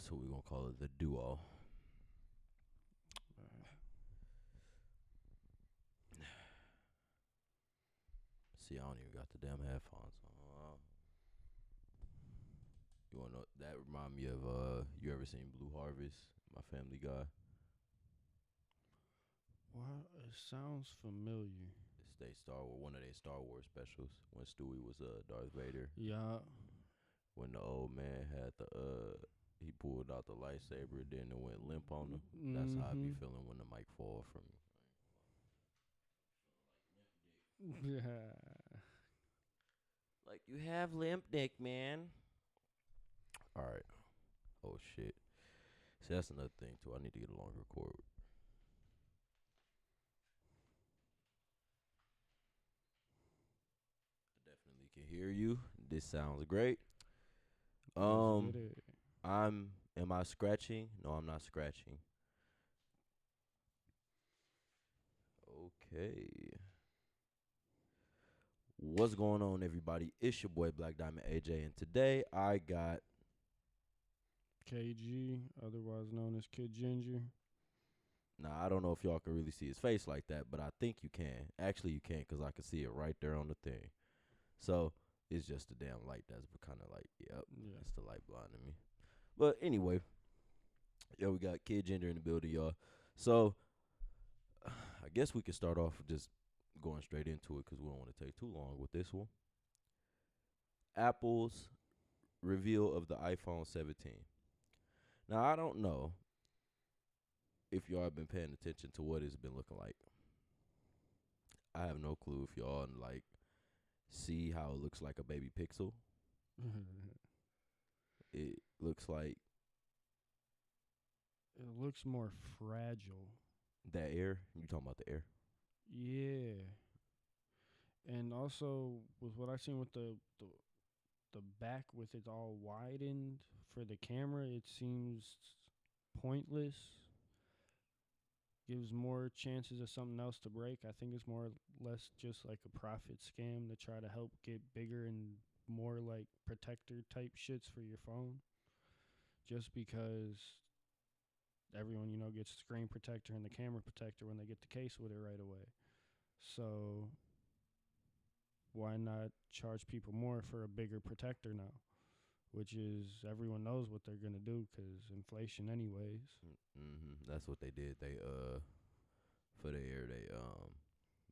So we're gonna call it the duo. See, I don't even got the damn headphones on. You wanna know? That remind me of you ever seen Blue Harvest? My Family Guy. Well, it sounds familiar. It's one of their Star Wars specials when Stewie was Darth Vader. Yeah. When the old man had he pulled out the lightsaber, then it went limp on him. That's how I be feeling when the mic fall from me. Yeah. Like you have limp dick, man. All right. Oh shit. See, that's another thing too. I need to get a longer cord. I definitely can hear you. This sounds great. Let's get it. Am I scratching? No, I'm not scratching. Okay. What's going on, everybody? It's your boy Black Diamond AJ, and today I got KG, otherwise known as Kid Ginger. Now, I don't know if y'all can really see his face like that, but I think you can. Actually, you can't because I can see it right there on the thing. So, it's just the damn light that's kind of like, yep, Yeah. it's the light blinding me. But anyway, we got Kid Ginger in the building, y'all. So, I guess we can start off just going straight into it because we don't want to take too long with this one. Apple's reveal of the iPhone 17. Now, I don't know if y'all have been paying attention to what it's been looking like. I have no clue if y'all like see how it looks like a baby pixel. It looks like It looks more fragile. that air. You talking about the air? Yeah. And also with what I seen with the back with it all widened for the camera, it seems pointless. Gives more chances of something else to break. I think it's more or less just like a profit scam to try to help get bigger and more like protector type shits for your phone. Just because everyone, gets a screen protector and the camera protector when they get the case with it right away. So why not charge people more for a bigger protector now? Which is everyone knows what they're gonna do because inflation, anyways. That's what they did. They for the air they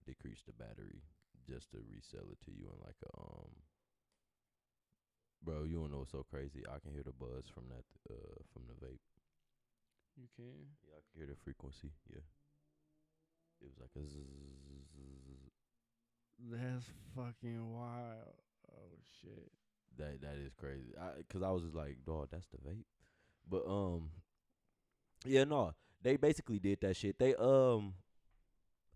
decreased the battery just to resell it to you in like a Bro, you don't know what's so crazy? I can hear the buzz from that from the vape. You can. Yeah, I can hear the frequency. Yeah, it was like a zzz. That's fucking wild. Oh shit. That is crazy. Cause I was just like, dog, that's the vape. But yeah, no, they basically did that shit. They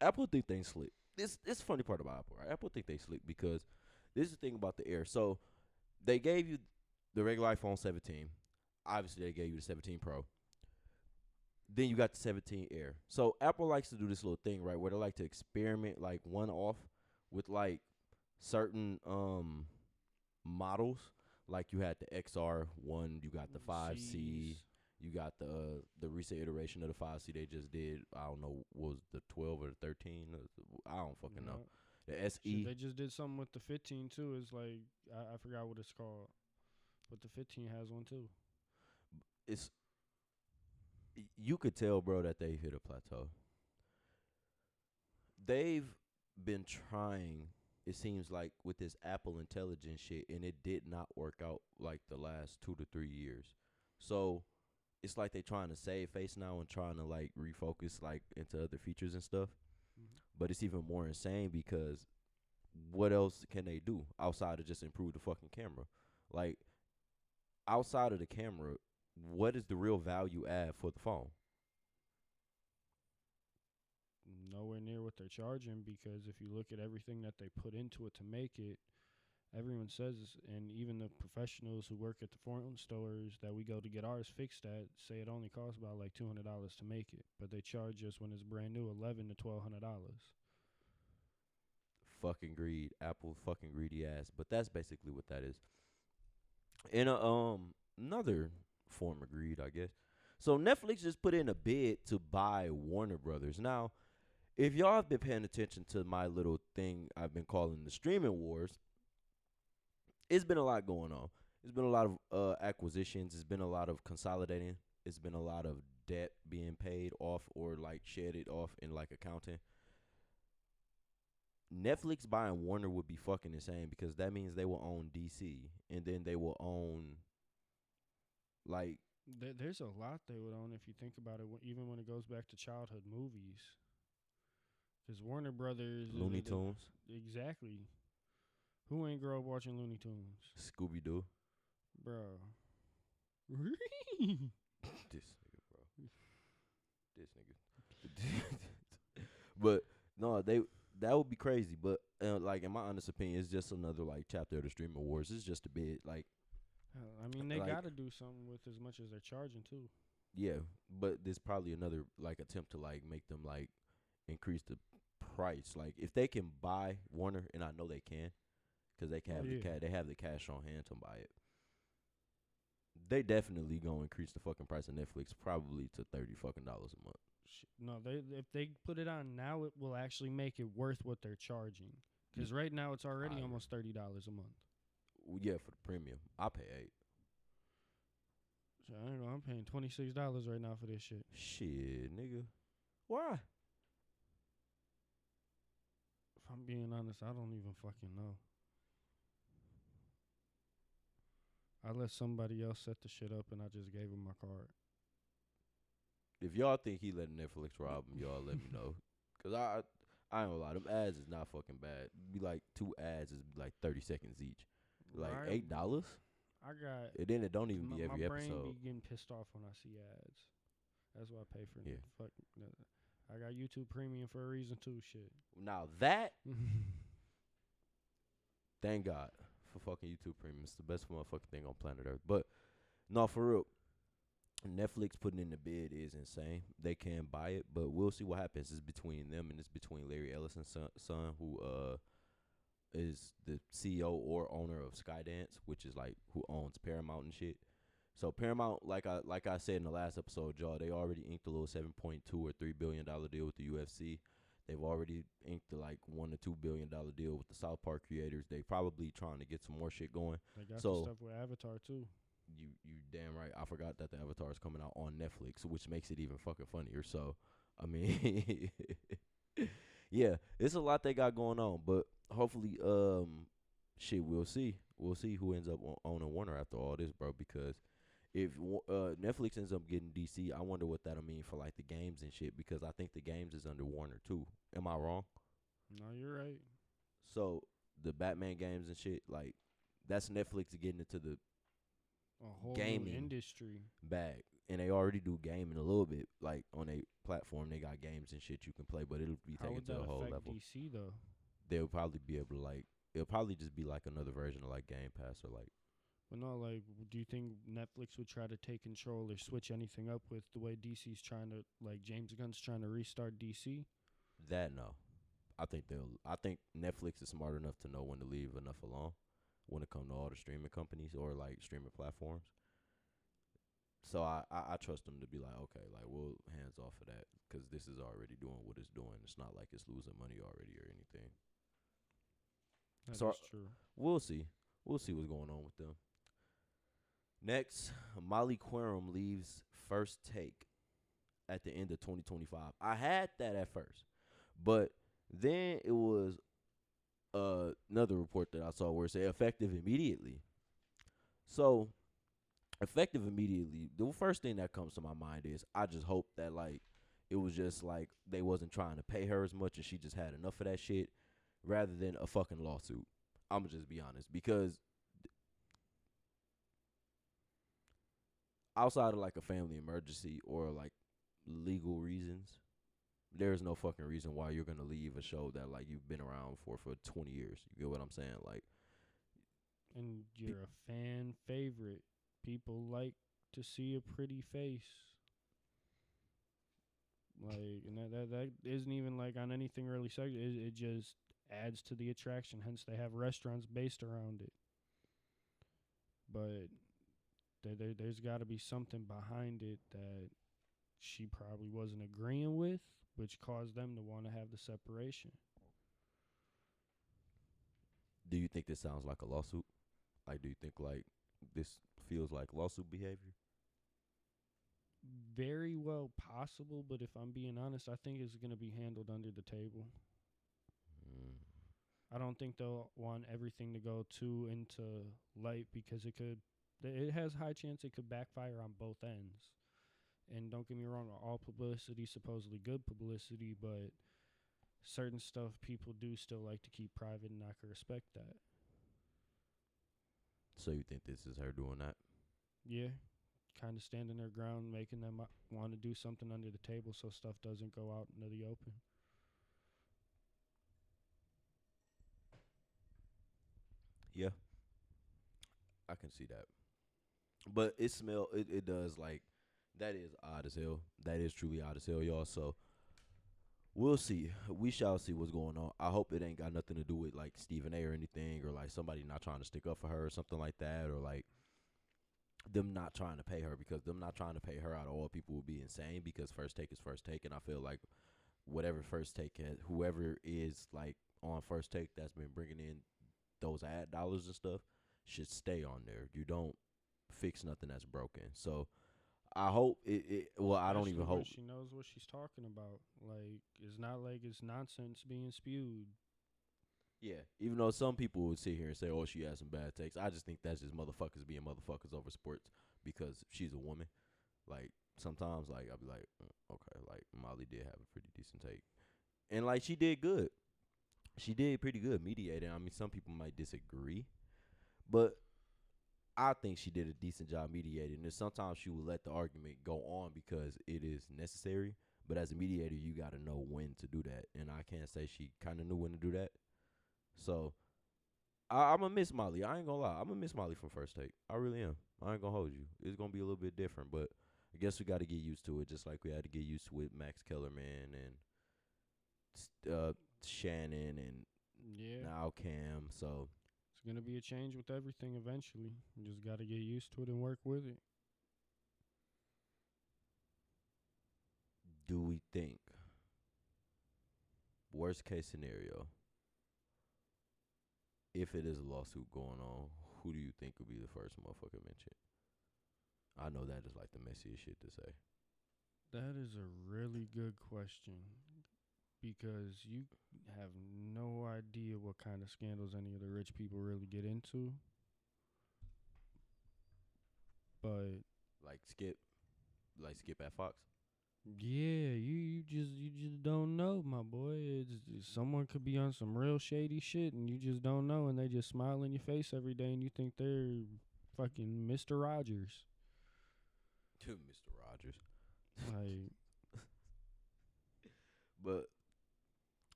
Apple think they slick. This the funny part about Apple, right? Apple think they slick because this is the thing about the Air. So they gave you the regular iPhone 17. Obviously, they gave you the 17 Pro. Then you got the 17 Air. So Apple likes to do this little thing, right, where they like to experiment like one off with like certain models. Like you had the XR1, you got the 5C, you got the recent iteration of the 5C they just did. I don't know, was the 12 or the 13? I don't fucking know. The SE. Shit, they just did something with the 15 too. It's like I forgot what it's called, but the 15 has one too. It's you could tell, bro, that they hit a plateau. They've been trying, it seems like, with this Apple Intelligence shit, and it did not work out like the last 2 to 3 years. So it's like they trying to save face now and trying to like refocus like into other features and stuff. But it's even more insane because what else can they do outside of just improve the fucking camera? Like outside of the camera, what is the real value add for the phone? Nowhere near what they're charging, because if you look at everything that they put into it to make it, everyone says, and even the professionals who work at the foreign stores that we go to get ours fixed at, say it only costs about like $200 to make it, but they charge us when it's brand new $1,100 to $1,200. Fucking greed, Apple fucking greedy ass. But that's basically what that is. And another form of greed, I guess. So Netflix just put in a bid to buy Warner Brothers. Now, if y'all have been paying attention to my little thing I've been calling the streaming wars, it's been a lot going on. It's been a lot of acquisitions. It's been a lot of consolidating. It's been a lot of debt being paid off or like shedded off in like accounting. Netflix buying Warner would be fucking insane because that means they will own DC and then they will own like There's a lot they would own if you think about it, even when it goes back to childhood movies. Because Warner Brothers... Looney Tunes. Exactly. Who ain't grow up watching Looney Tunes? Scooby Doo. Bro. This nigga, bro. This nigga. But no, that would be crazy. But like in my honest opinion, it's just another like chapter of the streaming wars. It's just a bit like. I mean, they like, gotta do something with as much as they're charging too. Yeah, but there's probably another like attempt to like make them like increase the price. Like if they can buy Warner, and I know they can, because they can have the they have the cash on hand to buy it. They definitely gonna increase the fucking price of Netflix probably to $30 fucking a month. No, if they put it on now, it will actually make it worth what they're charging. Because right now it's already almost $30 a month. Well, yeah, for the premium, I pay $8. So I don't know. I'm paying $26 right now for this shit. Shit, nigga. Why? If I'm being honest, I don't even fucking know. I let somebody else set the shit up, and I just gave him my card. If y'all think he let Netflix rob him, y'all let me know. Because I ain't gonna lie, them ads is not fucking bad. Be like 2 ads is like 30 seconds each. Like $8? I got... And then it don't even be every my brain episode. be getting pissed off when I see ads. That's why I pay for Yeah. I got YouTube Premium for a reason too, shit. Now that, thank God for fucking YouTube Premium. It's the best motherfucking thing on planet Earth. But, no, for real, Netflix putting in the bid is insane. They can buy it, but we'll see what happens. It's between them and it's between Larry Ellison's son who is the CEO or owner of Skydance, which is like who owns Paramount and shit. So Paramount, like I said in the last episode, y'all, they already inked a little $7.2 or $3 billion deal with the UFC. They've already inked a like $1 to $2 billion deal with the South Park creators. They probably trying to get some more shit going. They got the stuff with Avatar too. You damn right. I forgot that the Avatar is coming out on Netflix, which makes it even fucking funnier. So, I mean, yeah, it's a lot they got going on, but hopefully, shit, we'll see. We'll see who ends up owning Warner after all this, bro, because if Netflix ends up getting DC, I wonder what that'll mean for like the games and shit, because I think the games is under Warner too. Am I wrong? No, you're right. So the Batman games and shit, like that's Netflix getting into the whole gaming industry bag, and they already do gaming a little bit. Like on a platform, they got games and shit you can play, but it'll be taken to a whole level. DC though? They'll probably be able to like. It'll probably just be like another version of like Game Pass or like. But no, like, do you think Netflix would try to take control or switch anything up with the way DC's trying to, like, James Gunn's trying to restart DC? That no, I think Netflix is smart enough to know when to leave enough alone when it comes to all the streaming companies or like streaming platforms. So I trust them to be like, okay, like we'll hands off of that because this is already doing what it's doing. It's not like it's losing money already or anything. That's true. We'll see. We'll see what's going on with them. Next, Molly Qerim leaves First Take at the end of 2025. I had that at first, but then it was another report that I saw where it said effective immediately. So, effective immediately, the first thing that comes to my mind is I just hope that, like, it was just, like, they wasn't trying to pay her as much and she just had enough of that shit rather than a fucking lawsuit. I'm going to just be honest, because outside of, like, a family emergency or, like, legal reasons, there's no fucking reason why you're going to leave a show that, like, you've been around for 20 years. You get what I'm saying? Like, and you're a fan favorite. People like to see a pretty face. Like, and that isn't even, like, on anything really sexual. It just adds to the attraction. Hence, they have restaurants based around it. But There's got to be something behind it that she probably wasn't agreeing with, which caused them to want to have the separation. Do you think this sounds like a lawsuit? Like, do you think like this feels like lawsuit behavior? Very well possible, but if I'm being honest, I think it's going to be handled under the table. Mm. I don't think they'll want everything to go too into light because it has high chance it could backfire on both ends. And don't get me wrong, all publicity is supposedly good publicity, but certain stuff people do still like to keep private, and I can respect that. So you think this is her doing that? Yeah, kind of standing their ground, making them want to do something under the table so stuff doesn't go out into the open. Yeah, I can see that. But it does like that is odd as hell. That is truly odd as hell, y'all. So we'll see. We shall see what's going on. I hope it ain't got nothing to do with like Stephen A or anything, or like somebody not trying to stick up for her or something like that, or like them not trying to pay her, because them not trying to pay her out of all people would be insane, because First Take is First Take, and I feel like whatever First Take has, whoever is like on First Take that's been bringing in those ad dollars and stuff should stay on there. You don't fix nothing that's broken. So I hope well, I don't Especially even when hope. she knows what she's talking about. Like, it's not like it's nonsense being spewed. Yeah, even though some people would sit here and say, "Oh, she has some bad takes," I just think that's just motherfuckers being motherfuckers over sports because she's a woman. Like sometimes, like I'll be like, okay, like Molly did have a pretty decent take, and like she did good. She did pretty good mediating. I mean, some people might disagree, but I think she did a decent job mediating. And sometimes she will let the argument go on because it is necessary. But as a mediator, you got to know when to do that. And I can't say she kind of knew when to do that. So I'm going to miss Molly. I ain't going to lie. I'm going to miss Molly from First Take. I really am. I ain't going to hold you. It's going to be a little bit different. But I guess we got to get used to it, just like we had to get used to it with Max Kellerman and Shannon and now Cam. So it's going to be a change with everything eventually. You just got to get used to it and work with it. do we think, worst case scenario, if it is a lawsuit going on, who do you think would be the first motherfucker mentioned? I know that is like the messiest shit to say. That is a really good question because you have no idea what kind of scandals any of the rich people really get into. But Skip at Fox. yeah, you just don't know, my boy. Someone could be on some real shady shit and you just don't know, and they just smile in your face every day and you think they're fucking Mr. Rogers. To Mr. Rogers. Like, But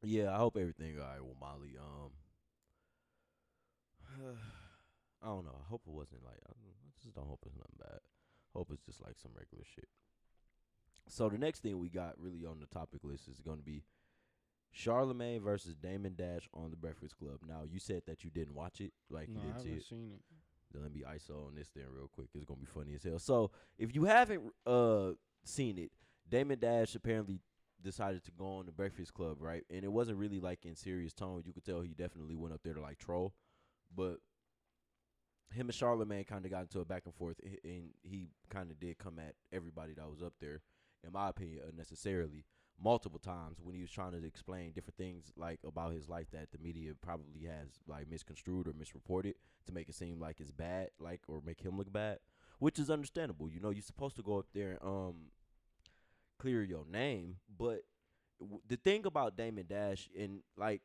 yeah, I hope everything all right with Molly. I don't know. I hope it wasn't like. I just don't hope it's nothing bad. Hope it's just like some regular shit. So the next thing we got really on the topic list is going to be Charlamagne versus Damon Dash on The Breakfast Club. Now you said that you didn't watch it, like no, you I didn't see haven't it. seen it. Then let me ISO on this thing real quick. It's gonna be funny as hell. So if you haven't seen it, Damon Dash apparently decided to go on The Breakfast Club, right? And it wasn't really like in serious tone. You could tell he definitely went up there to like troll, but him and Charlamagne kind of got into a back and forth, and he kind of did come at everybody that was up there, in my opinion, unnecessarily, multiple times when he was trying to explain different things like about his life that the media probably has like misconstrued or misreported to make it seem like it's bad, like, or make him look bad, which is understandable. You know, you're supposed to go up there and clear your name, but the thing about Damon Dash, and like,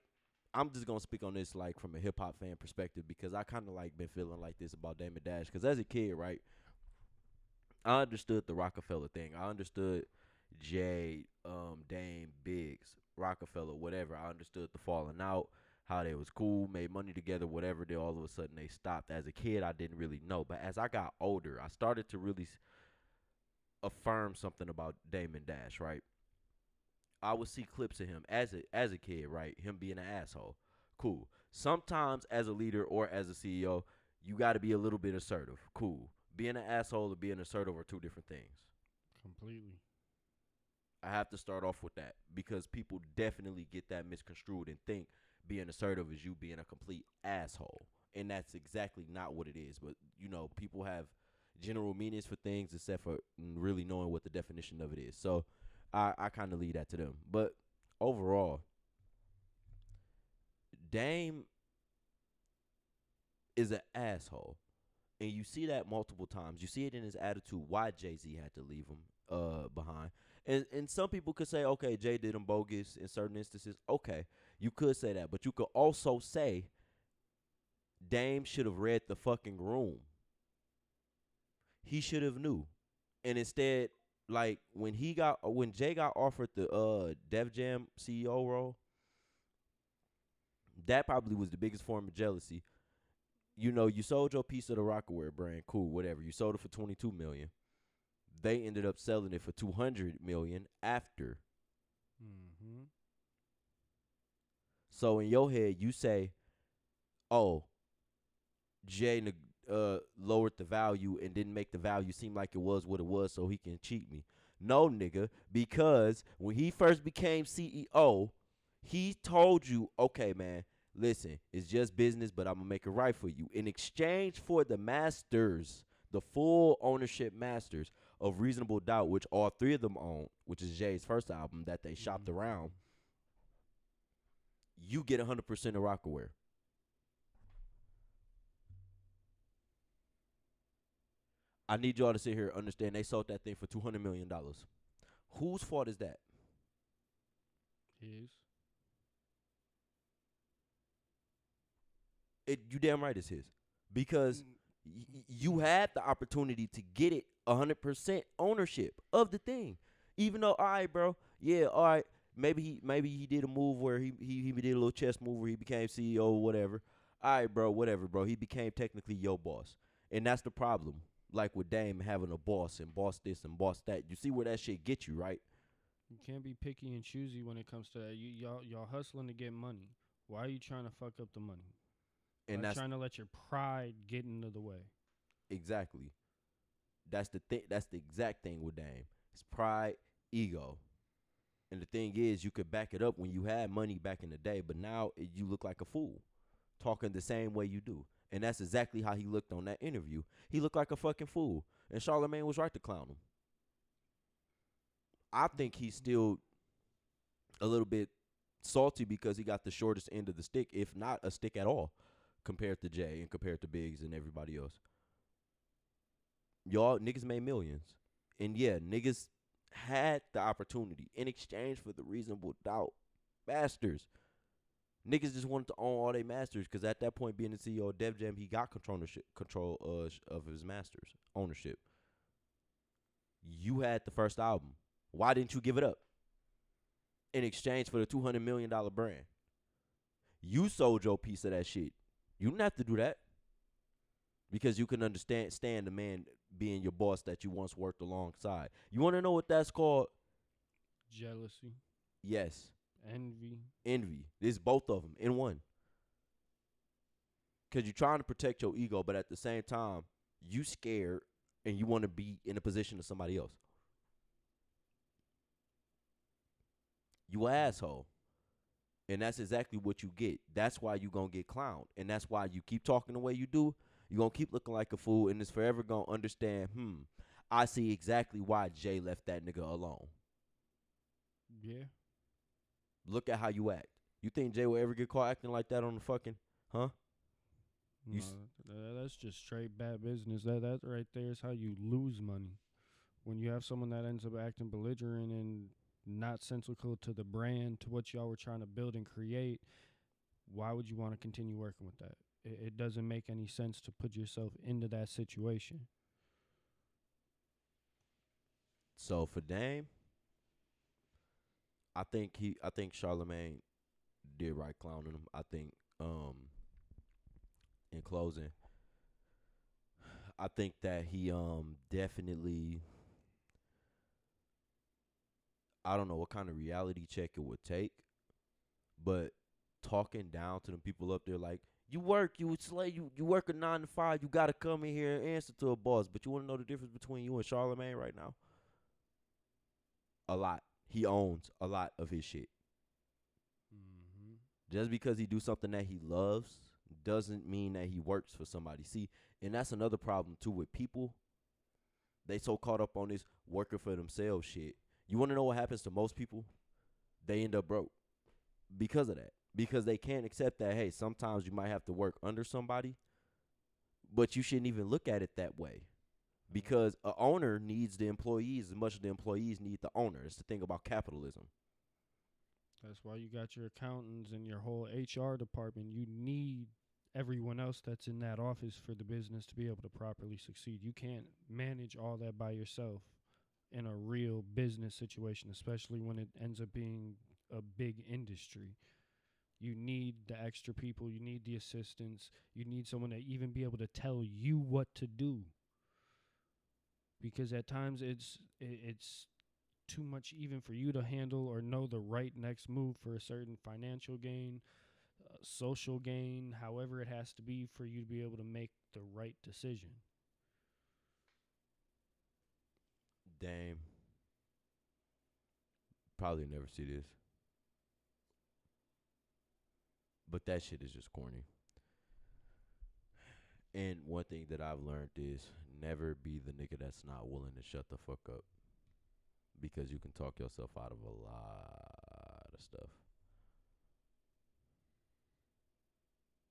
I'm just gonna speak on this like from a hip hop fan perspective, because I kind of like been feeling like this about Damon Dash. Because as a kid, right, I understood the Rockefeller thing. I understood Jay, Dame, Biggs, Rockefeller, whatever. I understood the falling out, how they was cool, made money together, whatever. Then all of a sudden they stopped. As a kid, I didn't really know, but as I got older, I started to really affirm something about Damon Dash, right? I would see clips of him as a kid, right? Him being an asshole. Cool. Sometimes as a leader or as a CEO, you got to be a little bit assertive. Cool. Being an asshole or being assertive are two different things. Completely. I have to start off with that because people definitely get that misconstrued and think being assertive is you being a complete asshole. And that's exactly not what it is. But, people have general meanings for things except for really knowing what the definition of it is. So I kind of leave that to them. But overall, Dame is an asshole. And you see that multiple times. You see it in his attitude why Jay-Z had to leave him behind. And some people could say, okay, Jay did him bogus in certain instances. Okay, you could say that. But you could also say Dame should have read the fucking room. He should have knew. And instead, like, when Jay got offered the Def Jam CEO role, that probably was the biggest form of jealousy. You sold your piece of the Rockaware brand, cool, whatever. You sold it for $22 million. They ended up selling it for $200 million after. Mm-hmm. So in your head, you say, "Oh, Jay lowered the value and didn't make the value seem like it was what it was, so he can cheat me." No, nigga, because when he first became CEO, he told you, "Okay, man, listen, it's just business, but I'm going to make it right for you." In exchange for the masters, the full ownership masters of Reasonable Doubt, which all three of them own, which is Jay's first album that they shopped around, you get 100% of Rockaware. I need y'all to sit here and understand they sold that thing for $200 million. Whose fault is that? His. You damn right it's his. Because you had the opportunity to get it 100% ownership of the thing. Even though, all right, bro, yeah, all right, maybe he did a move where he did a little chess move where he became CEO or whatever. All right, bro, whatever, bro. He became technically your boss. And that's the problem. Like with Dame having a boss and boss this and boss that. You see where that shit get you, right? You can't be picky and choosy when it comes to that. Y'all hustling to get money. Why are you trying to fuck up the money? And Why that's trying to let your pride get into the way. exactly. That's the thing. That's the exact thing with Dame. It's pride, ego. And the thing is, you could back it up when you had money back in the day, but now you look like a fool, talking the same way you do. And that's exactly how he looked on that interview. He looked like a fucking fool. And Charlamagne was right to clown him. I think he's still a little bit salty because he got the shortest end of the stick, if not a stick at all, compared to Jay and compared to Biggs and everybody else. Y'all niggas made millions. And yeah, niggas had the opportunity in exchange for the Reasonable Doubt masters. Niggas just wanted to own all their masters because at that point, being the CEO of Def Jam, he got control of his masters, ownership. You had the first album. Why didn't you give it up in exchange for the $200 million brand? You sold your piece of that shit. You didn't have to do that because you can stand the man being your boss that you once worked alongside. You want to know what that's called? Jealousy. Yes. Envy. It's both of them in one. Because you're trying to protect your ego, but at the same time, you scared and you want to be in the position of somebody else. You an asshole. And that's exactly what you get. That's why you going to get clowned. And that's why you keep talking the way you do. You're going to keep looking like a fool, and it's forever going to understand, I see exactly why Jay left that nigga alone. Yeah. Look at how you act. You think Jay will ever get caught acting like that on the fucking, huh? No, that's just straight bad business. That right there is how you lose money. When you have someone that ends up acting belligerent and not sensical to the brand, to what y'all were trying to build and create, why would you want to continue working with that? It doesn't make any sense to put yourself into that situation. So for Dame, I think Charlamagne did right clowning him. I think in closing, I think that he definitely, I don't know what kind of reality check it would take, but talking down to the people up there like, You work, you would slay, you work a 9 to 5. You gotta come in here and answer to a boss. But you want to know the difference between you and Charlamagne right now? A lot. He owns a lot of his shit. Mm-hmm. Just because he do something that he loves doesn't mean that he works for somebody. See, and that's another problem too with people. They so caught up on this working for themselves shit. You want to know what happens to most people? They end up broke because of that. Because they can't accept that, hey, sometimes you might have to work under somebody, but you shouldn't even look at it that way. Because a owner needs the employees as much as the employees need the owner. It's the thing about capitalism. That's why you got your accountants and your whole HR department. You need everyone else that's in that office for the business to be able to properly succeed. You can't manage all that by yourself in a real business situation, especially when it ends up being a big industry. You need the extra people. You need the assistants. You need someone to even be able to tell you what to do. Because at times it's too much even for you to handle or know the right next move for a certain financial gain, social gain, however it has to be for you to be able to make the right decision. Damn. Probably never see this. But that shit is just corny. And one thing that I've learned is never be the nigga that's not willing to shut the fuck up. Because you can talk yourself out of a lot of stuff.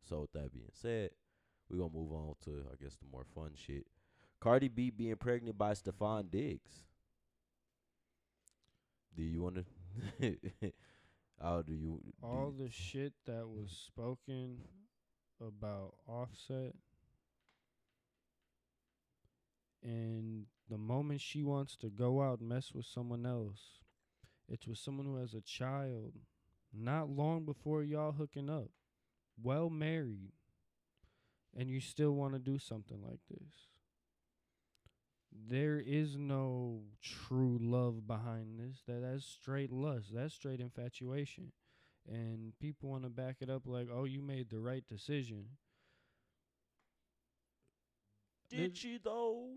So with that being said, we're going to move on to, I guess, the more fun shit. Cardi B being pregnant by Stephon Diggs. Do you want to... How do you... All the shit that was spoken about Offset, and the moment she wants to go out and mess with someone else, it's with someone who has a child not long before y'all hooking up, well married, and you still want to do something like this. There is no true love behind this. That's straight lust. That's straight infatuation. And people want to back it up like, oh, you made the right decision. Did she, though?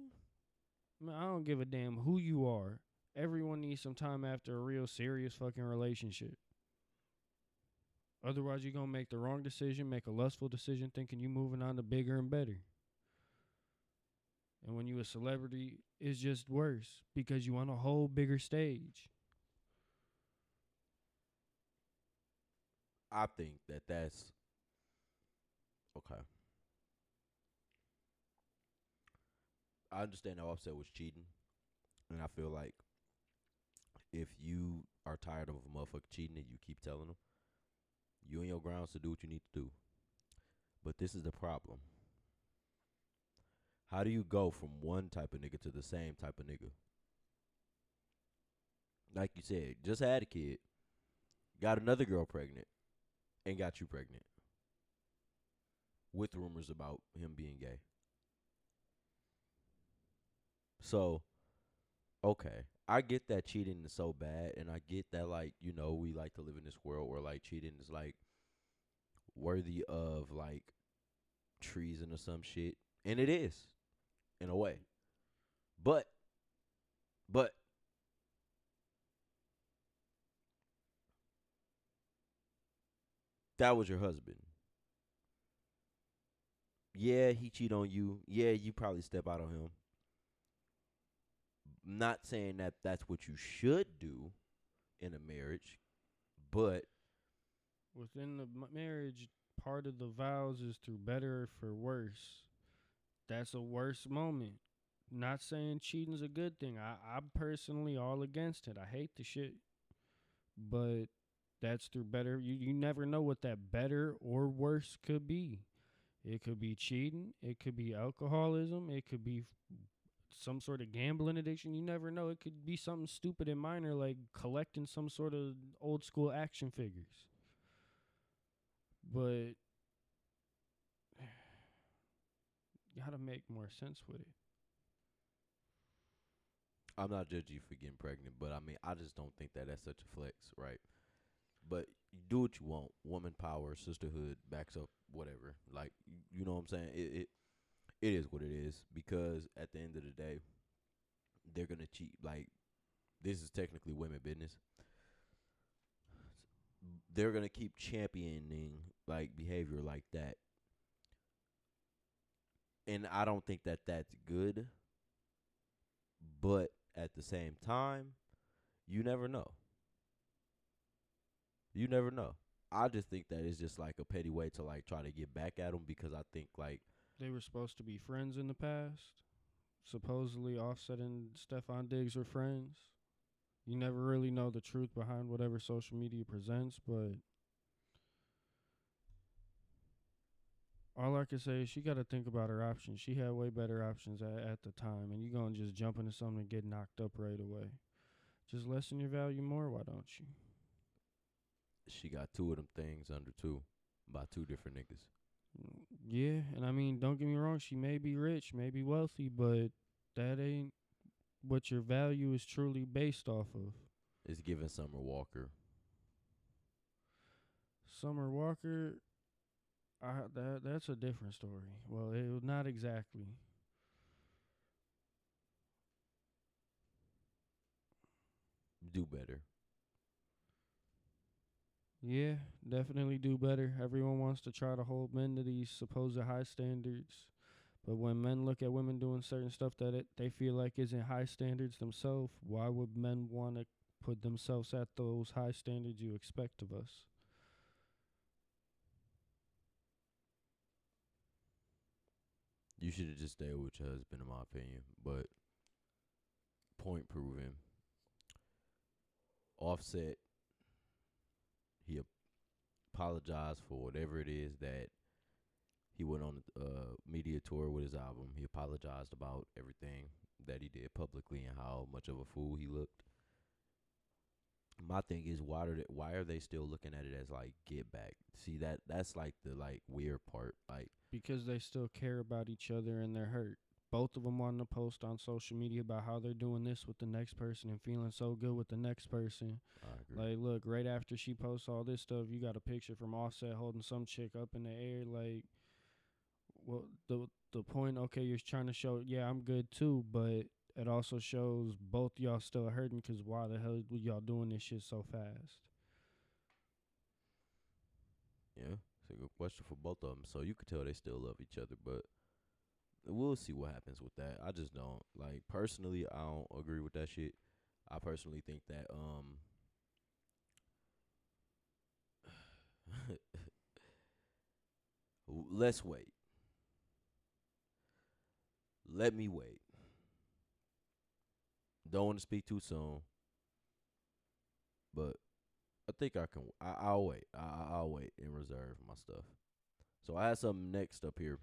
Man, I don't give a damn who you are. Everyone needs some time after a real serious fucking relationship. Otherwise, you're going to make the wrong decision, make a lustful decision, thinking you moving on to bigger and better. And when you a celebrity, it's just worse because you on a whole bigger stage. I think that's... Okay. I understand how Offset was cheating. And I feel like if you are tired of a motherfucker cheating and you keep telling them, you and your grounds to do what you need to do. But this is the problem. How do you go from one type of nigga to the same type of nigga? Like you said, just had a kid, got another girl pregnant, and got you pregnant. With rumors about him being gay. So, okay. I get that cheating is so bad, and I get that, like, you know, we like to live in this world where, like, cheating is, like, worthy of, like, treason or some shit. And it is, in a way. But, that was your husband. Yeah, he cheat on you. Yeah, you probably step out on him. Not saying that that's what you should do in a marriage, but Within the marriage, part of the vows is through better or for worse. That's a worse moment. Not saying cheating's a good thing. I'm personally all against it. I hate the shit. But that's through better. You never know what that better or worse could be. It could be cheating. It could be alcoholism. It could be some sort of gambling addiction. You never know. It could be something stupid and minor like collecting some sort of old school action figures. But you gotta make more sense with it. I'm not judging you for getting pregnant, but I mean, I just don't think that that's such a flex, right? But do what you want. Woman power, sisterhood backs up whatever. Like you know what I'm saying? It is what it is because at the end of the day, they're gonna cheat. Like this is technically women business. They're gonna keep championing like behavior like that, and I don't think that that's good. But at the same time, you never know. You never know. I just think that it's just like a petty way to like try to get back at them because I think like They were supposed to be friends in the past. Supposedly Offset and Stefan Diggs were friends. You never really know the truth behind whatever social media presents, but all I can say is she got to think about her options. She had way better options at the time, and you going to just jump into something and get knocked up right away. Just lessen your value more, why don't you? she got two of them things under two by two different niggas. Yeah, and I mean, don't get me wrong, she may be rich, may be wealthy, but that ain't what your value is truly based off of. It's giving Summer Walker. Summer Walker, that's a different story. Well, it was not exactly. Do better. Yeah, definitely do better. Everyone wants to try to hold men to these supposed high standards. But when men look at women doing certain stuff that they feel like isn't high standards themselves, why would men want to put themselves at those high standards you expect of us? You should have just stayed with your husband, in my opinion. But point proven. Offset, he apologized for whatever it is that he went on a media tour with his album. He apologized about everything that he did publicly and how much of a fool he looked. My thing is, why are they still looking at it as like get back? See that's like the like weird part. Like Because they still care about each other and they're hurt. Both of them wanting to post on social media about how they're doing this with the next person and feeling so good with the next person. I agree. Like, look, right after she posts all this stuff, you got a picture from Offset holding some chick up in the air. Like, well, the point, okay, you're trying to show, yeah, I'm good too, but it also shows both y'all still hurting because why the hell y'all doing this shit so fast? Yeah, it's a good question for both of them. So you could tell they still love each other, but we'll see what happens with that. I just don't like personally. I don't agree with that shit. I personally think that let's wait. Let me wait. Don't want to speak too soon, but I think I can. I'll wait. I'll wait and reserve my stuff. So I had something next up here.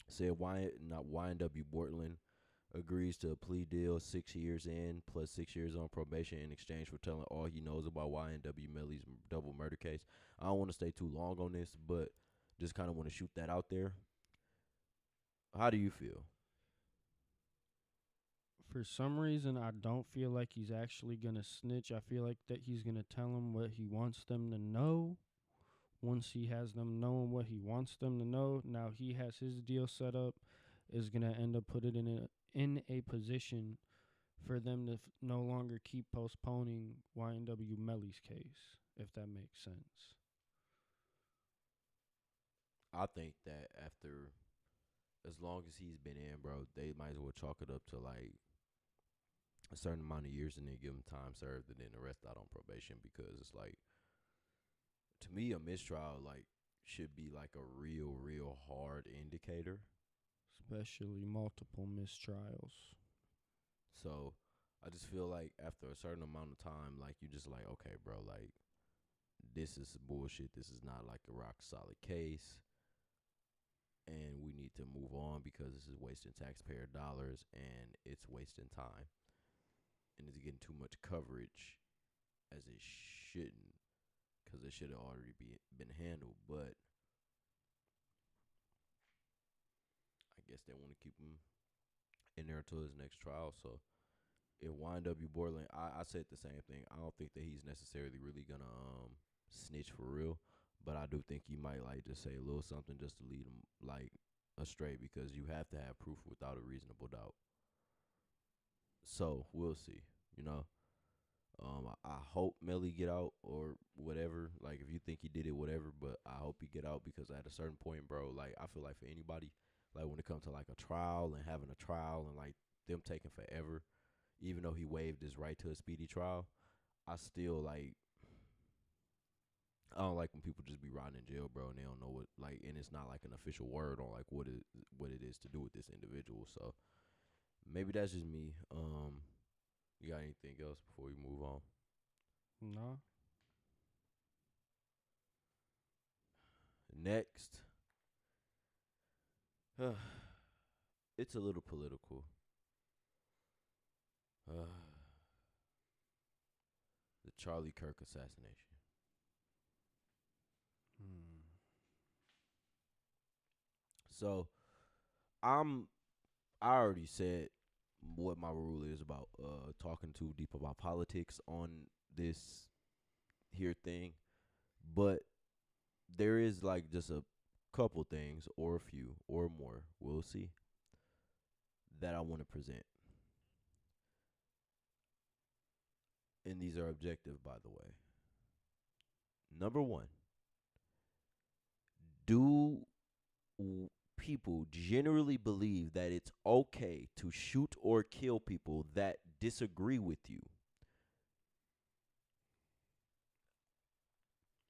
Said not YNW Portland agrees to a plea deal 6 years in plus 6 years on probation in exchange for telling all he knows about YNW Melly's double murder case. I don't want to stay too long on this, but just kind of want to shoot that out there. How do you feel? For some reason, I don't feel like he's actually going to snitch. I feel like that he's going to tell them what he wants them to know. Once he has them knowing what he wants them to know, now he has his deal set up, is going to end up putting it in a position for them to no longer keep postponing YNW Melly's case, if that makes sense. I think that after as long as he's been in, bro, they might as well chalk it up to like a certain amount of years and then give him time served and then the rest out on probation because it's like to me a mistrial like should be like a real hard indicator. Especially multiple mistrials. So I just feel like after a certain amount of time, like you just like, okay, bro, like this is bullshit. This is not like a rock solid case. And we need to move on because this is wasting taxpayer dollars and it's wasting time. And it's getting too much coverage as it shouldn't because it should have already been handled. But I guess they want to keep him in there until his next trial. So if YNW Borland, I said the same thing. I don't think that he's necessarily really gonna snitch for real, but I do think he might like just say a little something just to lead him like astray because you have to have proof without a reasonable doubt. So we'll see. You know, I hope Melly get out or whatever. Like if you think he did it, whatever. But I hope he get out because at a certain point, bro, like I feel like for anybody, like when it comes to like a trial and having a trial and like them taking forever, even though he waived his right to a speedy trial, I still like. I don't like when people just be rotting in jail, bro, and they don't know what like, and it's not like an official word on like what it is to do with this individual. So maybe that's just me. You got anything else before we move on? No. Next, it's a little political. Uh, the Charlie Kirk assassination. Hmm. So I already said what my rule is about talking too deep about politics on this here thing, but there is like just a couple things or a few or more, we'll see, that I want to present. And these are objective, by the way. Number one, do people generally believe that it's okay to shoot or kill people that disagree with you?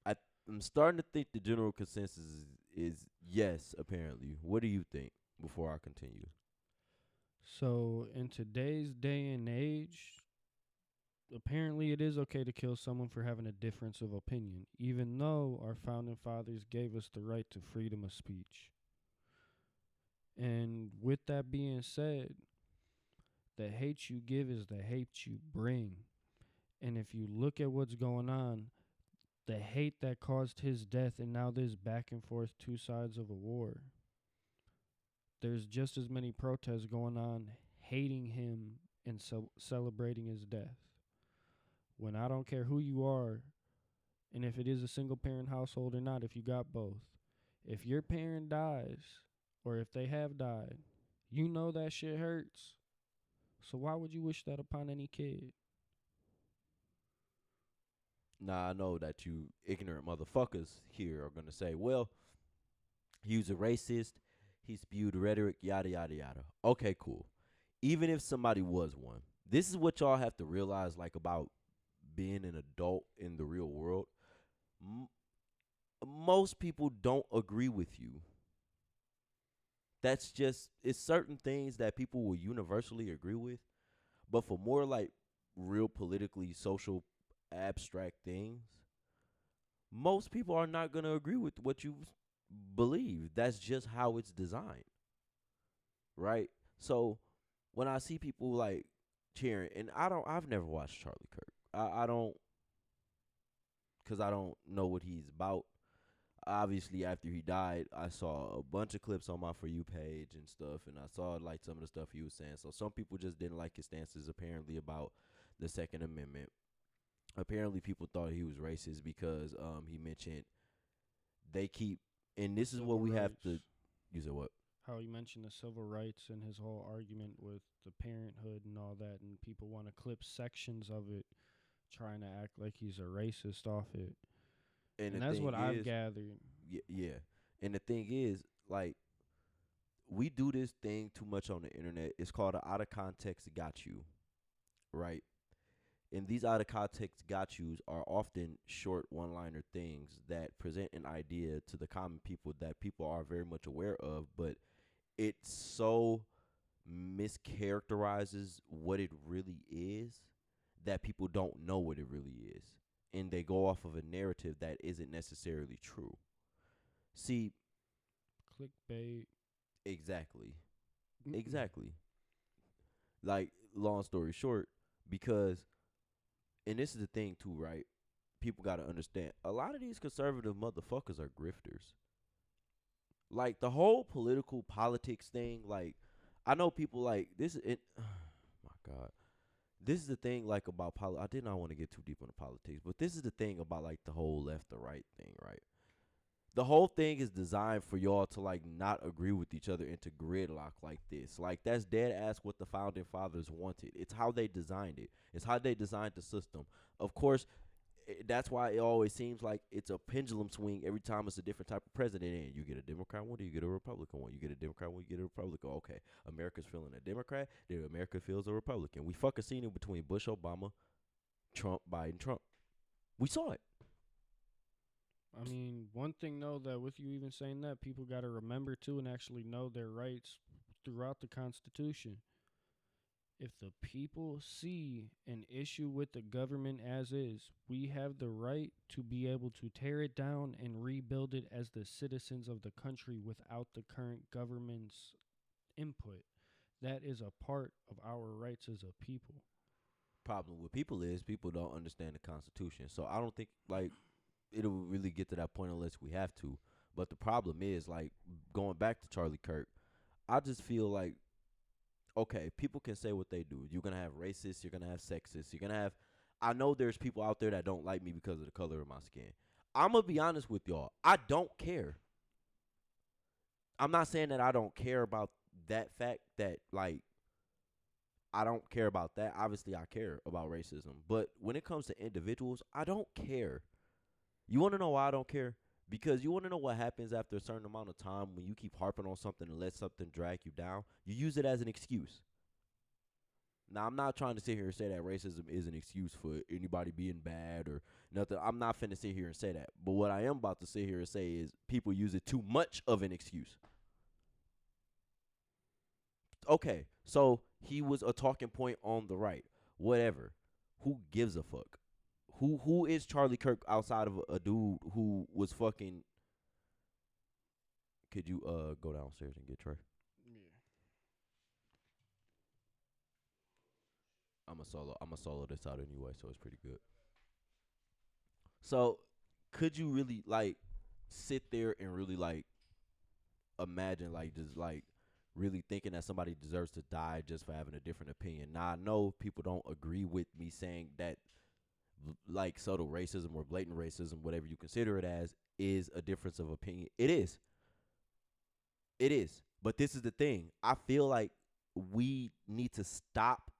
I, I'm starting to think the general consensus is yes, apparently. What do you think before I continue? So in today's day and age, apparently it is okay to kill someone for having a difference of opinion, even though our founding fathers gave us the right to freedom of speech. And with that being said, the hate you give is the hate you bring. And if you look at what's going on, the hate that caused his death, and now this back and forth two sides of a war, there's just as many protests going on hating him and celebrating his death. When I don't care who you are, and if it is a single parent household or not, if you got both, if your parent dies or if they have died, you know that shit hurts. So why would you wish that upon any kid? Now, I know that you ignorant motherfuckers here are going to say, well, he was a racist, he spewed rhetoric, yada, yada, yada. Okay, cool. Even if somebody was one, this is what y'all have to realize, like, about being an adult in the real world. Most people don't agree with you. That's just, it's certain things that people will universally agree with. But for more like real politically social abstract things, most people are not going to agree with what you believe. That's just how it's designed. Right? So when I see people like cheering, and I've never watched Charlie Kirk. I don't, because I don't know what he's about. Obviously, after he died, I saw a bunch of clips on my For You page and stuff, and I saw like some of the stuff he was saying. So some people just didn't like his stances apparently about the Second Amendment. Apparently, people thought he was racist because he mentioned they keep, and this is what Civil we have to. rights. You said what? How he mentioned the civil rights and his whole argument with the parenthood and all that, and people want to clip sections of it, trying to act like he's a racist off it. And The that's thing what I've is, gathered. yeah. And the thing is, like, we do this thing too much on the internet. It's called an out of context got you, right? And these out of context got yous are often short one liner things that present an idea to the common people that people are very much aware of, but it so mischaracterizes what it really is that people don't know what it really is. And they go off of a narrative that isn't necessarily true. See, Clickbait. exactly. Mm-mm. Exactly. Like, long story short, because, and this is the thing too, right? People got to understand a lot of these conservative motherfuckers are grifters. Like, the whole political politics thing, like, I know people like this. Oh my God. this is the thing, like, about I did not want to get too deep into politics, but this is the thing about, like, the whole left or right thing, right? The whole thing is designed for y'all to, like, not agree with each other into gridlock like this. Like, that's dead ass what the founding fathers wanted. It's how they designed it. It's how they designed the system. Of course, that's why it always seems like it's a pendulum swing every time it's a different type of president. And you get a Democrat one, or you get a Republican one. You get a Democrat one, you get a Republican. Okay, America's feeling a Democrat, then America feels a Republican. We fucking seen it between Bush, Obama, Trump, Biden, Trump. We saw it. I mean, one thing though that with you even saying that, people got to remember too and actually know their rights throughout the Constitution. If the people see an issue with the government as is, we have the right to be able to tear it down and rebuild it as the citizens of the country without the current government's input. That is a part of our rights as a people. Problem with people is people don't understand the Constitution. So I don't think, like, it'll really get to that point unless we have to. But the problem is, like, going back to Charlie Kirk, I just feel like, okay, people can say what they do. You're going to have racists. You're going to have sexists. You're going to have, I know there's people out there that don't like me because of the color of my skin. I'm going to be honest with y'all. I don't care. I'm not saying that I don't care about that fact that, like, I don't care about that. Obviously, I care about racism. But when it comes to individuals, I don't care. You want to know why I don't care? Because you want to know what happens after a certain amount of time when you keep harping on something and let something drag you down. You use it as an excuse. Now, I'm not trying to sit here and say that racism is an excuse for anybody being bad or nothing. I'm not finna sit here and say that. But what I am about to sit here and say is people use it too much of an excuse. Okay, so he was a talking point on the right. Whatever. Who gives a fuck? Who is Charlie Kirk outside of a dude who was fucking? Could you go downstairs and get Trey? Yeah. I'm a solo this out anyway, so it's pretty good. So, could you really, like, sit there and really, like, imagine, like, just, like, really thinking that somebody deserves to die just for having a different opinion? Now, I know people don't agree with me saying that, like, subtle racism or blatant racism, whatever you consider it as, is a difference of opinion. It is. It is. But this is the thing. I feel like we need to stop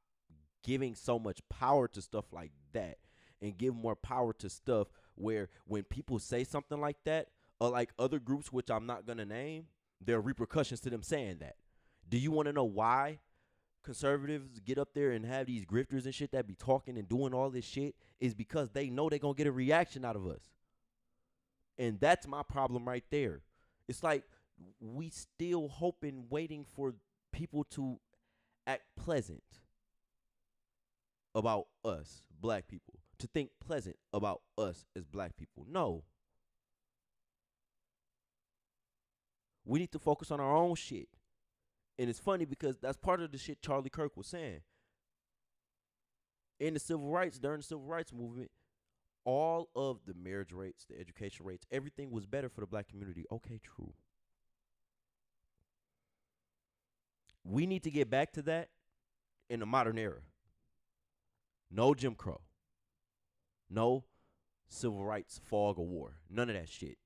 giving so much power to stuff like that and give more power to stuff where when people say something like that, or like other groups, which I'm not going to name, there are repercussions to them saying that. Do you want to know why conservatives get up there and have these grifters and shit that be talking and doing all this shit? Is because they know they're going to get a reaction out of us. And that's my problem right there. It's like we still hoping, waiting for people to act pleasant about us, black people, to think pleasant about us as black people. No. We need to focus on our own shit. And it's funny because that's part of the shit Charlie Kirk was saying. In the civil rights, during the civil rights movement, all of the marriage rates, the education rates, everything was better for the black community. Okay, true. We need to get back to that in the modern era. No Jim Crow. No civil rights fog of war. None of that shit.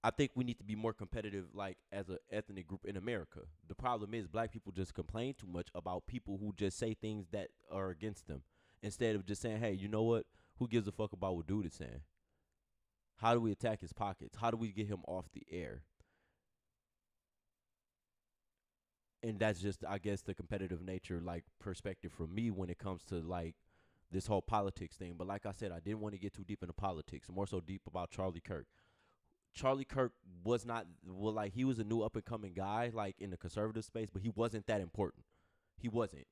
I think we need to be more competitive, like, as an ethnic group in America. The problem is black people just complain too much about people who just say things that are against them instead of just saying, hey, you know what? Who gives a fuck about what dude is saying? How do we attack his pockets? How do we get him off the air? And that's just, I guess, the competitive nature, like, perspective from me when it comes to, like, this whole politics thing. But like I said, I didn't want to get too deep into politics, more so deep about Charlie Kirk. Charlie Kirk was not, well, like, he was a new up-and-coming guy, like, in the conservative space, but he wasn't that important. He wasn't.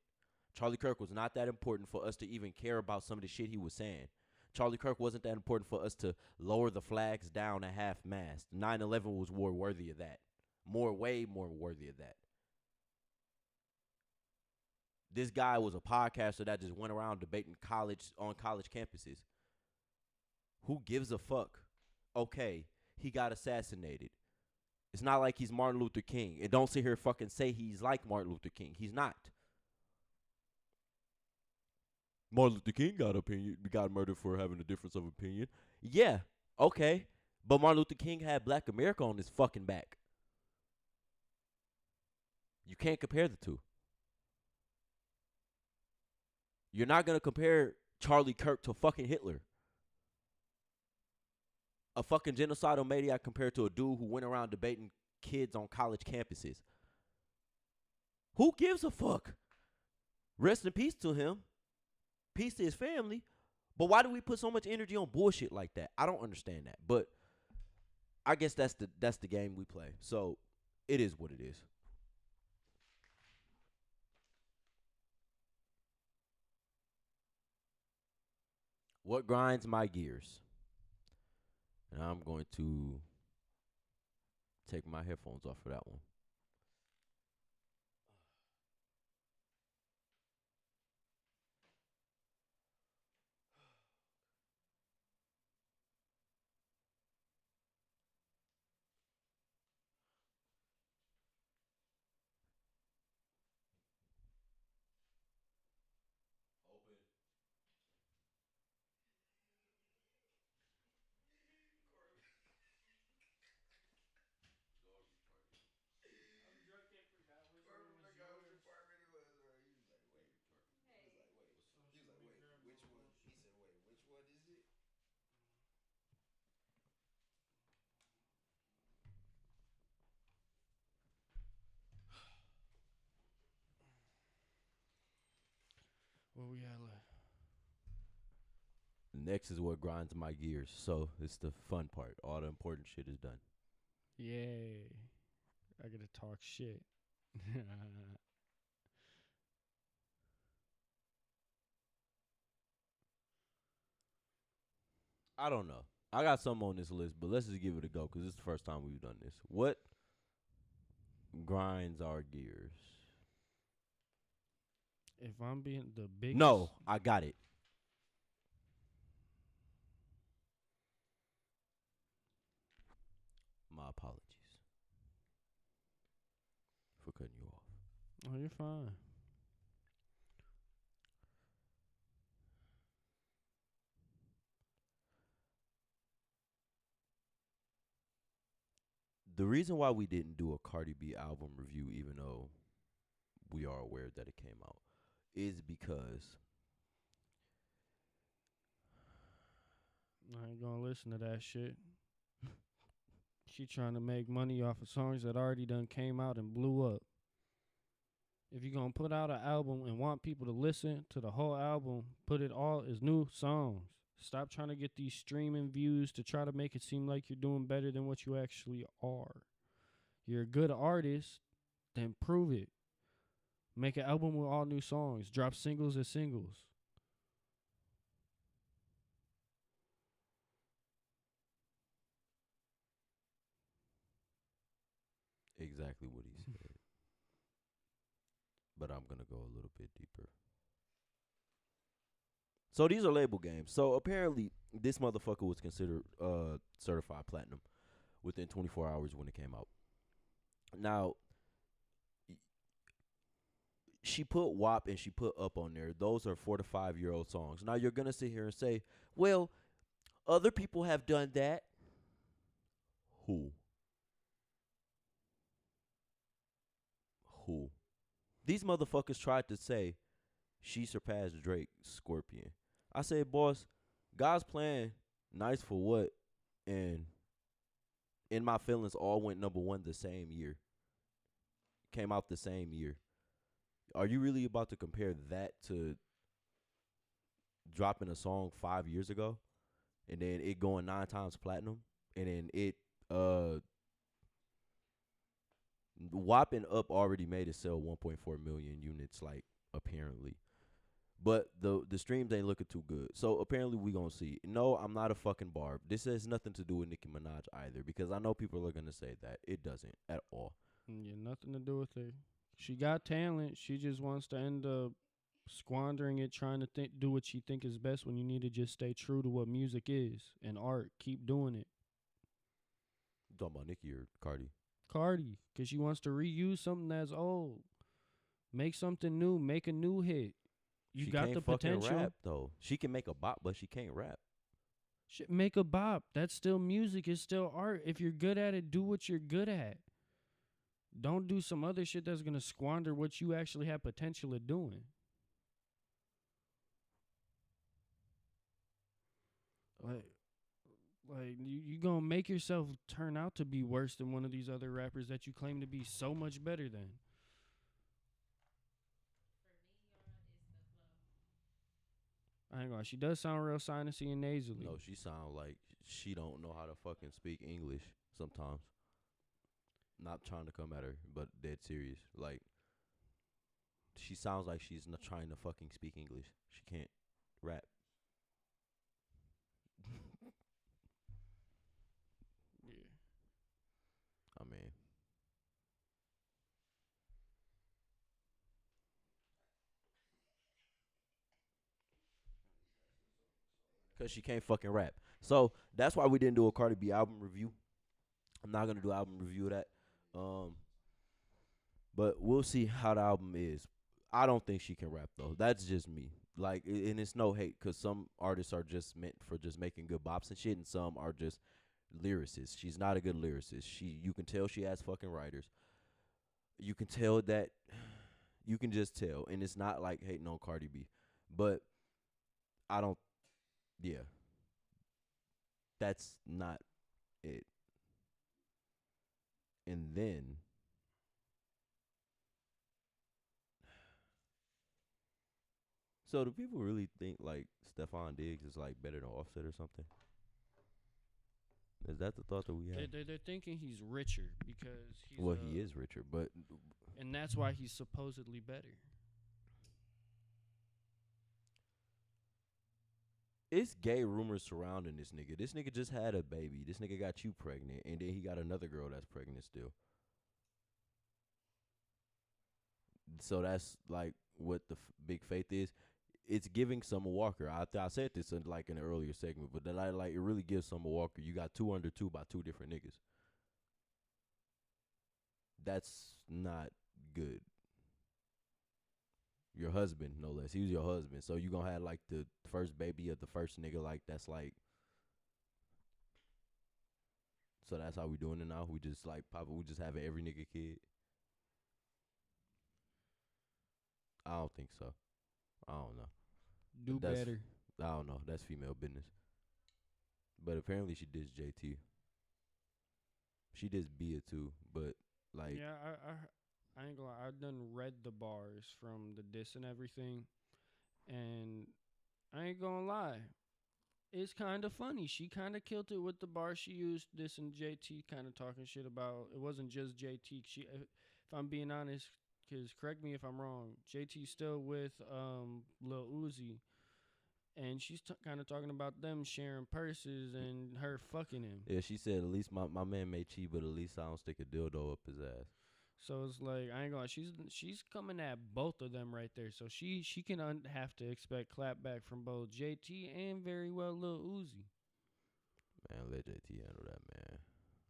Charlie Kirk was not that important for us to even care about some of the shit he was saying. Charlie Kirk wasn't that important for us to lower the flags down at half-mast. 9/11 was more worthy of that. Way more worthy of that. This guy was a podcaster that just went around debating on college campuses. Who gives a fuck? Okay, he got assassinated. It's not like he's Martin Luther King. And don't sit here fucking say he's like Martin Luther King. He's not. Martin Luther King got murdered for having a difference of opinion. Yeah, okay. But Martin Luther King had Black America on his fucking back. You can't compare the two. You're not gonna compare Charlie Kirk to fucking Hitler. A fucking genocidal maniac compared to a dude who went around debating kids on college campuses. Who gives a fuck? Rest in peace to him. Peace to his family. But why do we put so much energy on bullshit like that? I don't understand that. But I guess that's the game we play. So it is what it is. What grinds my gears? And I'm going to take my headphones off for that one. What we got left? Next is what grinds my gears. So it's the fun part. All the important shit is done. Yay. I gotta talk shit. I don't know. I got some on this list, but let's just give it a go because this is the first time we've done this. What grinds our gears? If I'm being the biggest. No, I got it. My apologies for cutting you off. Oh, you're fine. The reason why we didn't do a Cardi B album review, even though we are aware that it came out, is because I ain't gonna listen to that shit. She trying to make money off of songs that already done came out and blew up. If you're gonna put out an album and want people to listen to the whole album, put it all as new songs. Stop trying to get these streaming views to try to make it seem like you're doing better than what you actually are. You're a good artist, then prove it. Make an album with all new songs. Drop singles as singles. exactly what he said. But I'm going to go a little bit deeper. So these are label games. So apparently this motherfucker was considered certified platinum within 24 hours when it came out. Now, she put WAP and she put Up on there. Those are 4 to 5-year-old songs. Now you're going to sit here and say, well, other people have done that. Who? Who? These motherfuckers tried to say she surpassed Drake, Scorpion. I said, boss, God's plan, nice for what? And In My Feelings all went #1 the same year. Came out the same year. Are you really about to compare that to dropping a song 5 years ago and then it going 9 times platinum and then it WAP and Up already made it sell 1.4 million units, like, apparently. But the streams ain't looking too good. So apparently we gonna see. No, I'm not a fucking barb. This has nothing to do with Nicki Minaj either, because I know people are gonna say that. It doesn't at all. Yeah, nothing to do with her. She got talent. She just wants to end up squandering it, trying to do what she think is best when you need to just stay true to what music is and art. Keep doing it. You talking about Nicki or Cardi? Cardi, because she wants to reuse something that's old. Make something new. Make a new hit. You She got can't the fucking potential. rap though. She can make a bop, but she can't rap. Shit, make a bop. That's still music. It's still art. If you're good at it, do what you're good at. Don't do some other shit that's gonna squander what you actually have potential of doing. Like you gonna make yourself turn out to be worse than one of these other rappers that you claim to be so much better than. I ain't gonna. She does sound real sinusy and nasally. No, she sound like she don't know how to fucking speak English sometimes. Not trying to come at her, but dead serious. Like she sounds like she's not trying to fucking speak English. She can't rap. Yeah. I mean, cause she can't fucking rap. So that's why we didn't do a Cardi B album review. I'm not gonna do album review of that. Um, but we'll see how the album is. I don't think she can rap though. That's just me. Like, and it's no hate, cause some artists are just meant for just making good bops and shit, and some are just lyricists. She's not a good lyricist. You can tell she has fucking writers. You can tell that. You can just tell, and it's not like hating on Cardi B, but I don't. Yeah, that's not it. And then so do people really think like Stephon Diggs is like better than Offset or something? Is that the thought that we have? They're thinking he's richer because he's Well, he is richer, but and that's why he's supposedly better. it's gay rumors surrounding this nigga. This nigga just had a baby. This nigga got you pregnant, and then he got another girl that's pregnant still. So that's like what the big faith is. It's giving Summer Walker. I said this in like in an earlier segment, but that I like it really gives Summer Walker. You got 2 under 2 by 2 different niggas. That's not good. Your husband, no less. He was your husband. So you gonna have like the first baby of the first nigga. Like that's like. So that's how we doing it now. We just like Papa. We just having every nigga kid. I don't think so. I don't know. Do That's, better. I don't know. That's female business. But apparently she did JT. She did Bia too. But like, Yeah, I ain't gonna lie. I done read the bars from the diss and everything, and I ain't gonna lie. It's kind of funny. She kind of killed it with the bar she used. This and JT kind of talking shit about. It wasn't just JT. If I'm being honest, because correct me if I'm wrong. JT still with Lil Uzi, and she's kind of talking about them sharing purses and her fucking him. yeah, she said at least my man may cheat, but at least I don't stick a dildo up his ass. So it's like I ain't gonna. She's coming at both of them right there. So she can have to expect clapback from both JT and very well Lil Uzi. Man, let JT handle that, man.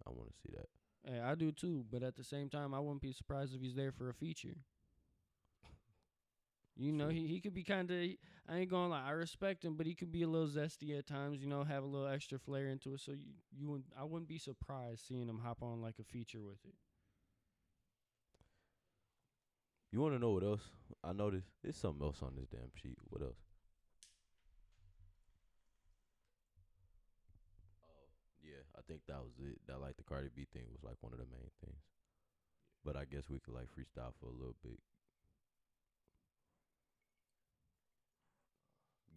I want to see that. Hey, I do too. But at the same time, I wouldn't be surprised if he's there for a feature. You know, True. he could be kind of. I ain't gonna lie. I respect him, but he could be a little zesty at times. You know, have a little extra flair into it. So I wouldn't be surprised seeing him hop on like a feature with it. You want to know what else? I noticed there's something else on this damn sheet. What else? Oh, yeah, I think that was it. That like the Cardi B thing was like one of the main things. But I guess we could like freestyle for a little bit.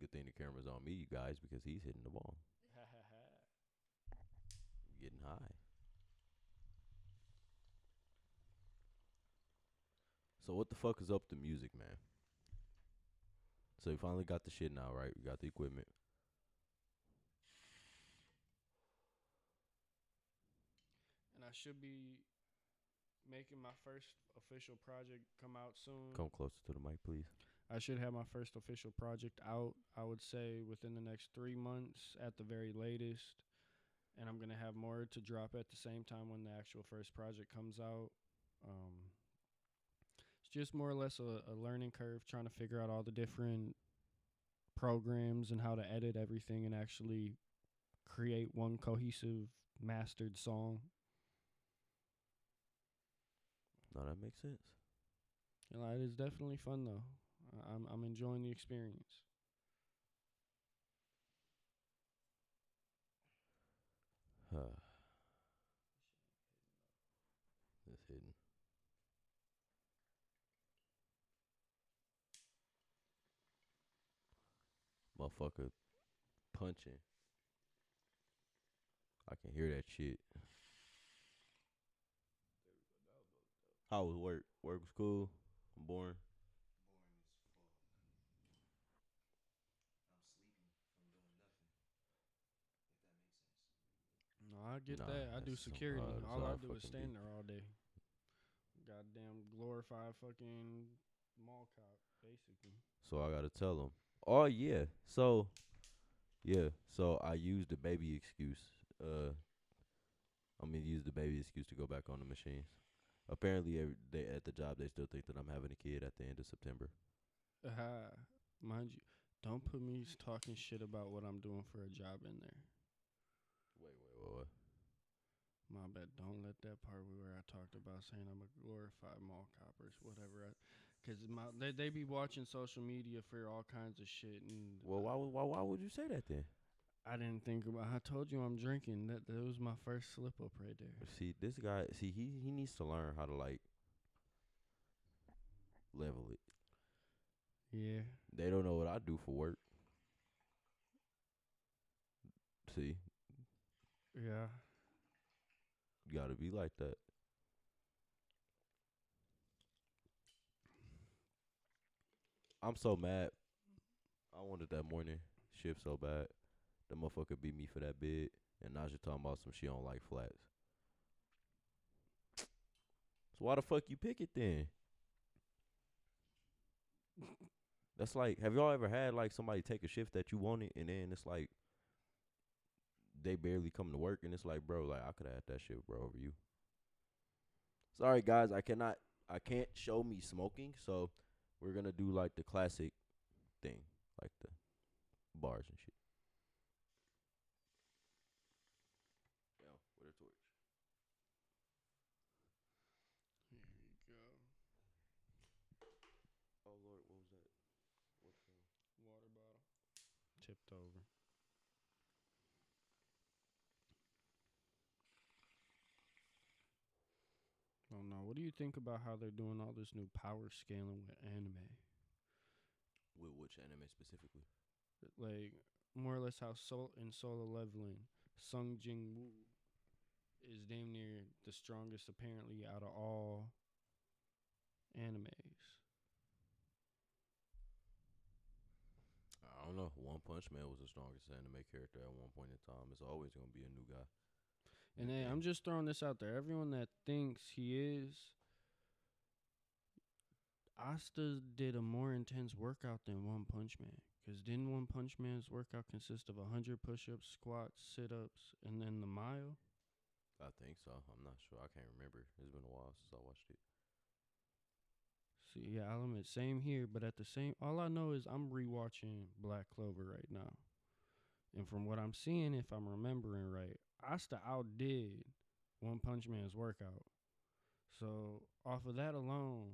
Good thing the camera's on me, you guys, because he's hitting the ball. Getting high. So what the fuck is up to music, man? So we finally got the shit now, right? We got the equipment. And I should be making my first official project come out soon. Come closer to the mic, please. I should have my first official project out, I would say, within the next 3 months at the very latest. And I'm going to have more to drop at the same time when the actual first project comes out. just more or less a learning curve, trying to figure out all the different programs and how to edit everything and actually create one cohesive mastered song. No, that makes sense. It is definitely fun though. I'm enjoying the experience. It's hidden. Motherfucker punching. I can hear that shit. How was work? Work was cool. I'm boring. No, I get Nah, that. I do that's some security. that's All I all do is fucking stand beat. there all day. Goddamn glorified fucking mall cop, basically. So I gotta tell him. Oh yeah. So yeah. So I used the baby excuse. I'm gonna use the baby excuse to go back on the machines. Apparently, they at the job they still think that I'm having a kid at the end of September. Mind you, don't put me talking shit about what I'm doing for a job in there. Wait. My bad. Don't let that part where I talked about saying I'm a glorified mall cop or whatever. Because they be watching social media for all kinds of shit. And Well, why would you say that then? I didn't think about. I told you I'm drinking. That was my first slip up right there. See, this guy. See, he needs to learn how to like level it. Yeah. They don't know what I do for work. See, Yeah. you gotta be like that. I'm so mad. I wanted that morning shift so bad. The motherfucker beat me for that bid, and now she talking about some she don't like flats. So why the fuck you pick it then? That's like, have y'all ever had like somebody take a shift that you wanted, and then it's like they barely come to work, and it's like, bro, like I could have had that shift, bro, over you. Sorry guys, I can't show me smoking, so we're gonna do like the classic thing, like the bars and shit. Yo, with a torch. Here you go. Oh Lord, what was that? What Water bottle. Tipped over. Oh no. What do you think about how they're doing all this new power scaling with anime? With which anime specifically? Like more or less how in solo leveling, Sung Jin Woo is damn near the strongest apparently out of all animes. I don't know. One Punch Man was the strongest anime character at one point in time. It's always gonna be a new guy. And hey, I'm just throwing this out there. Everyone that thinks he is, Asta did a more intense workout than One Punch Man. Because didn't One Punch Man's workout consist of 100 push-ups, squats, sit-ups, and then the mile? I think so. I'm not sure. I can't remember. It's been a while since I watched it. See, yeah, I'll admit, same here. But at the same, all I know is I'm rewatching Black Clover right now. And from what I'm seeing, if I'm remembering right, Asta outdid One Punch Man's workout. So off of that alone,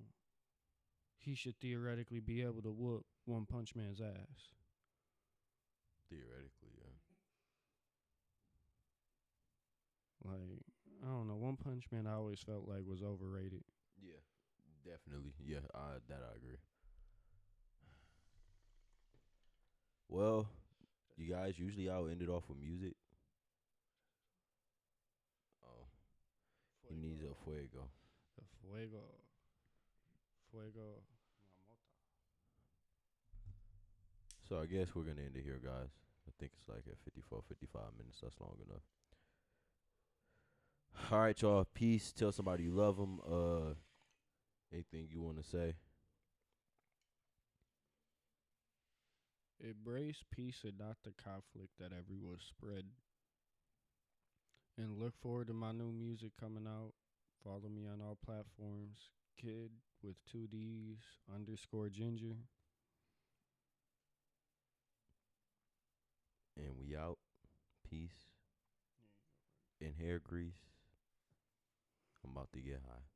he should theoretically be able to whoop One Punch Man's ass. Theoretically, yeah. Like, I don't know. One Punch Man I always felt like was overrated. Yeah, definitely. Yeah, that I agree. Well, you guys, usually I'll end it off with music. Oh, he needs a fuego. A fuego. Fuego. So I guess we're gonna end it here, guys. I think it's like at 54, 55 minutes. That's long enough. All right, y'all. Peace. Tell somebody you love them. Anything you want to say? Embrace peace and not the conflict that everyone spread. And look forward to my new music coming out. Follow me on all platforms. Kid with 2 D's _ginger. And we out. Peace. And hair grease. I'm about to get high.